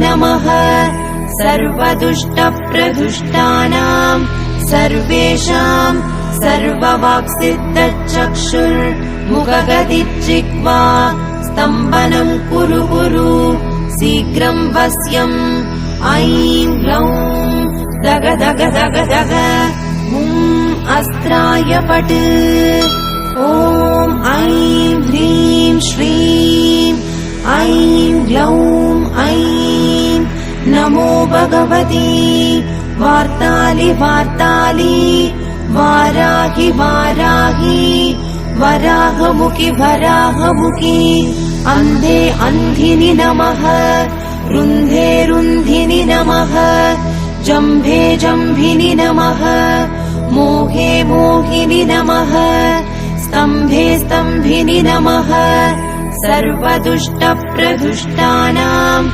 नमः सर्वदुष्टप्रदुष्टानाम् सर्वेषाम् सर्ववाक्सिद्धचक्षुर्मुखगतिर्जिह्वा स्तम्भनम् कुरु कुरु शीघ्रम् वश्यम् ऐं ग्लौं दग दग दग दग अस्त्राय पट् ॐ ऐं ह्रीं श्रीं ऐं ग्लौं ऐं नमो भगवती वार्तालि वार्तालि वाराहि वाराहि वराहमुखि वराहमुखि अन्धे अन्धिनि नमः रुन्धे रुन्धिनि नमः जम्भे जम्भिनि नमः मोहे मोहिनि नमः स्तम्भे स्तम्भिनि नमः सर्वदुष्टप्रदुष्टानाम्